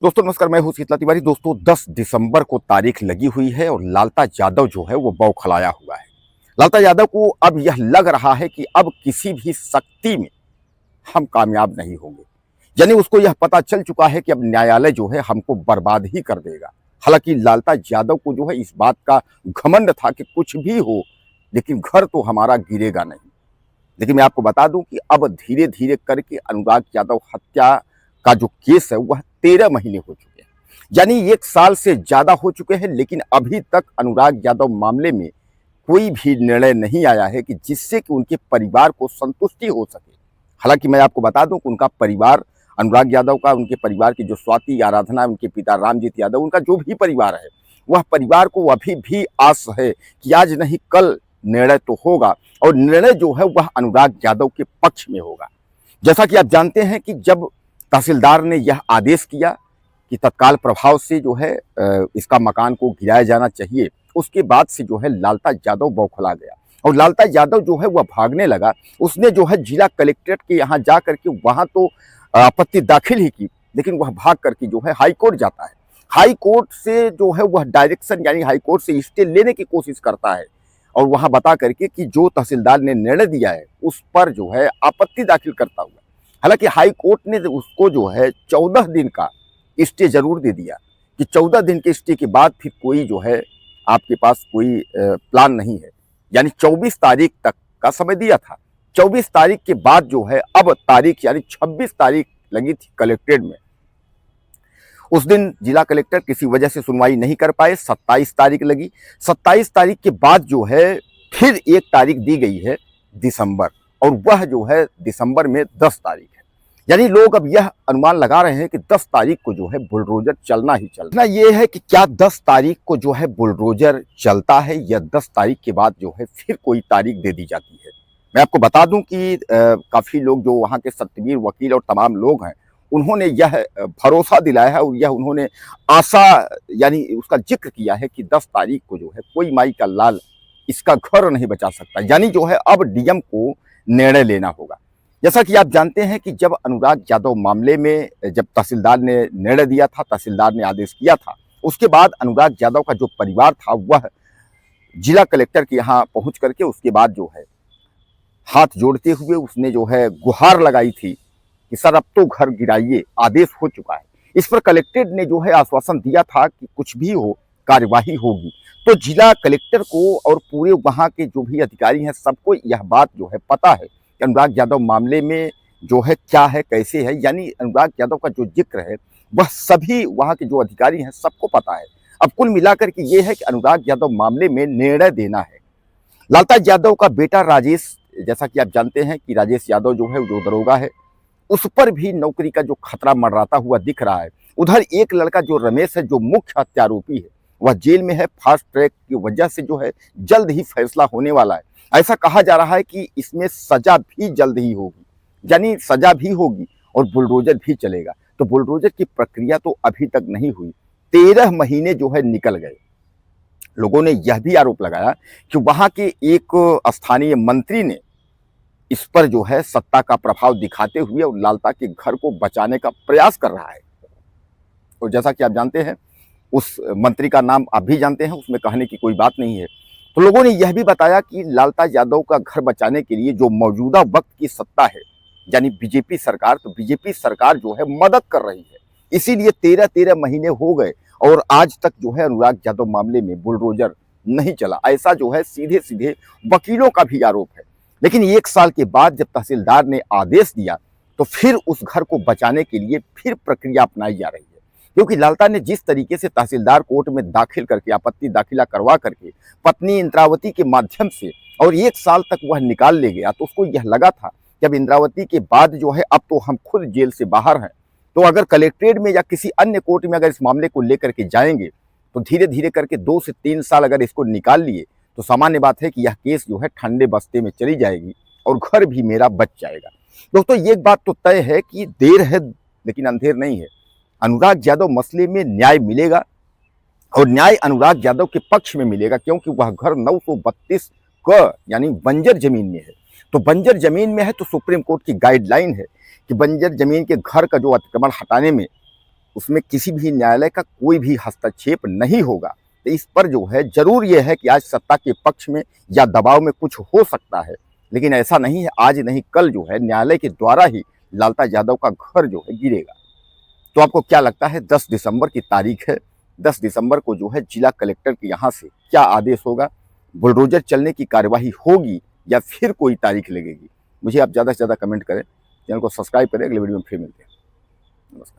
दोस्तों नमस्कार, मैं हूं शीतला तिवारी। दोस्तों 10 दिसंबर को तारीख लगी हुई है और लालता यादव जो है वो बौखलाया हुआ है। लालता यादव को अब यह लग रहा है कि अब किसी भी शक्ति में हम कामयाब नहीं होंगे। यानी उसको यह पता चल चुका है कि अब न्यायालय जो है हमको बर्बाद ही कर देगा। हालांकि लालता यादव को जो है इस बात का घमंड था कि कुछ भी हो लेकिन घर तो हमारा गिरेगा नहीं। लेकिन मैं आपको बता दूं कि अब धीरे धीरे करके अनुराग यादव हत्या का जो केस है वह 13 महीने हो चुके हैं, यानी 1 साल से ज्यादा हो चुके हैं। लेकिन अभी तक अनुराग यादव मामले में कोई भी निर्णय नहीं आया है कि जिससे कि उनके परिवार को संतुष्टि हो सके। हालांकि मैं आपको बता दूं कि उनका परिवार, अनुराग यादव का, उनके परिवार की जो स्वाति आराधना, उनके पिता रामजीत यादव, उनका जो भी परिवार है वह परिवार को अभी भी आस है कि आज नहीं कल निर्णय तो होगा और निर्णय जो है वह अनुराग यादव के पक्ष में होगा। जैसा कि आप जानते हैं कि जब तहसीलदार ने यह आदेश किया कि तत्काल प्रभाव से जो है इसका मकान को गिराया जाना चाहिए, उसके बाद से जो है लालता यादव बौखला गया और लालता यादव जो है वह भागने लगा। उसने जो है जिला कलेक्ट्रेट के यहाँ जा करके वहाँ तो आपत्ति दाखिल ही की, लेकिन वह भाग करके जो है हाई कोर्ट जाता है। हाई कोर्ट से जो है वह डायरेक्शन यानी हाई कोर्ट से स्टे लेने की कोशिश करता है और वहाँ बता करके कि जो तहसीलदार ने निर्णय दिया है उस पर जो है आपत्ति दाखिल करता हुआ। हालांकि हाई कोर्ट ने उसको जो है 14 दिन का स्टे जरूर दे दिया कि 14 दिन के स्टे के बाद फिर कोई जो है आपके पास कोई प्लान नहीं है, यानी 24 तारीख तक का समय दिया था। 24 तारीख के बाद जो है अब तारीख यानी 26 तारीख लगी थी कलेक्ट्रेट में। उस दिन जिला कलेक्टर किसी वजह से सुनवाई नहीं कर पाए, 27 तारीख लगी। 27 तारीख के बाद जो है फिर एक तारीख दी गई है दिसंबर, और वह जो है दिसंबर में 10 तारीख है। यानी लोग अब यह अनुमान लगा रहे हैं कि 10 तारीख को जो है बुलडोजर चलना ही चलना। ये है कि क्या 10 तारीख को जो है बुलडोजर चलता है या 10 तारीख के बाद जो है फिर कोई तारीख दे दी जाती है। मैं आपको बता दूं कि काफ़ी लोग जो वहाँ के सत्यवीर वकील और तमाम लोग हैं उन्होंने यह भरोसा दिलाया है और यह उन्होंने आशा यानी उसका जिक्र किया है कि 10 तारीख को जो है कोई माई का लाल इसका घर नहीं बचा सकता। यानी जो है अब डीएम को निर्णय लेना होगा। जैसा कि आप जानते हैं कि जब अनुराग यादव मामले में जब तहसीलदार ने निर्णय दिया था, तहसीलदार ने आदेश किया था, उसके बाद अनुराग यादव का जो परिवार था वह जिला कलेक्टर के यहाँ पहुंच करके उसके बाद जो है हाथ जोड़ते हुए उसने जो है गुहार लगाई थी कि सर अब तो घर गिराइए, आदेश हो चुका है। इस पर कलेक्टर ने जो है आश्वासन दिया था कि कुछ भी हो कार्यवाही होगी। तो जिला कलेक्टर को और पूरे वहाँ के जो भी अधिकारी हैं सबको यह बात जो है पता है कि अनुराग यादव मामले में जो है क्या है कैसे है, यानी अनुराग यादव का जो जिक्र है वह सभी वहाँ के जो अधिकारी हैं सबको पता है। अब कुल मिलाकर के ये है कि अनुराग यादव मामले में निर्णय देना है। लालता यादव का बेटा राजेश, जैसा कि आप जानते हैं कि राजेश यादव जो है जो दरोगा है, उस पर भी नौकरी का जो खतरा मंडराता हुआ दिख रहा है। उधर एक लड़का जो रमेश है जो मुख्य हत्यारोपी है वह जेल में है। फास्ट ट्रैक की वजह से जो है जल्द ही फैसला होने वाला है। ऐसा कहा जा रहा है कि इसमें सजा भी जल्द ही होगी, यानी सजा भी होगी और बुलडोजर भी चलेगा। तो बुलडोजर की प्रक्रिया तो अभी तक नहीं हुई, 13 महीने जो है निकल गए। लोगों ने यह भी आरोप लगाया कि वहां के एक स्थानीय मंत्री ने इस पर जो है सत्ता का प्रभाव दिखाते हुए और लालता के घर को बचाने का प्रयास कर रहा है। और जैसा कि आप जानते हैं उस मंत्री का नाम आप भी जानते हैं, उसमें कहने की कोई बात नहीं है। तो लोगों ने यह भी बताया कि लालता यादव का घर बचाने के लिए जो मौजूदा वक्त की सत्ता है यानी बीजेपी सरकार, तो बीजेपी सरकार जो है मदद कर रही है। इसीलिए 13 महीने हो गए और आज तक जो है अनुराग यादव मामले में बुलडोजर नहीं चला। ऐसा जो है सीधे सीधे वकीलों का भी आरोप है। लेकिन 1 साल के बाद जब तहसीलदार ने आदेश दिया तो फिर उस घर को बचाने के लिए फिर प्रक्रिया अपनाई जा रही है। क्योंकि लालता ने जिस तरीके से तहसीलदार कोर्ट में दाखिल करके आपत्ति दाखिला करवा करके पत्नी इंद्रावती के माध्यम से और 1 साल तक वह निकाल ले गया, तो उसको यह लगा था जब इंद्रावती के बाद जो है अब तो हम खुद जेल से बाहर हैं, तो अगर कलेक्ट्रेट में या किसी अन्य कोर्ट में अगर इस मामले को लेकर के जाएंगे तो धीरे धीरे करके 2 से 3 साल अगर इसको निकाल लिए तो सामान्य बात है कि यह केस जो है ठंडे बस्ते में चली जाएगी और घर भी मेरा बच जाएगा। दोस्तों ये बात तो तय है कि देर है लेकिन अंधेर नहीं है। अनुराग यादव मसले में न्याय मिलेगा और न्याय अनुराग यादव के पक्ष में मिलेगा, क्योंकि वह घर 932 क यानी बंजर जमीन में है। तो बंजर जमीन में है तो सुप्रीम कोर्ट की गाइडलाइन है कि बंजर जमीन के घर का जो अतिक्रमण हटाने में उसमें किसी भी न्यायालय का कोई भी हस्तक्षेप नहीं होगा। तो इस पर जो है जरूर ये है कि आज सत्ता के पक्ष में या दबाव में कुछ हो सकता है, लेकिन ऐसा नहीं है आज नहीं कल जो है न्यायालय के द्वारा ही लालता यादव का घर जो है गिरेगा। तो आपको क्या लगता है 10 दिसंबर की तारीख है, 10 दिसंबर को जो है जिला कलेक्टर के यहाँ से क्या आदेश होगा? बुलडोजर चलने की कार्यवाही होगी या फिर कोई तारीख लगेगी? मुझे आप ज़्यादा से ज़्यादा कमेंट करें, चैनल को सब्सक्राइब करें। अगले वीडियो में फिर मिलते हैं। नमस्कार।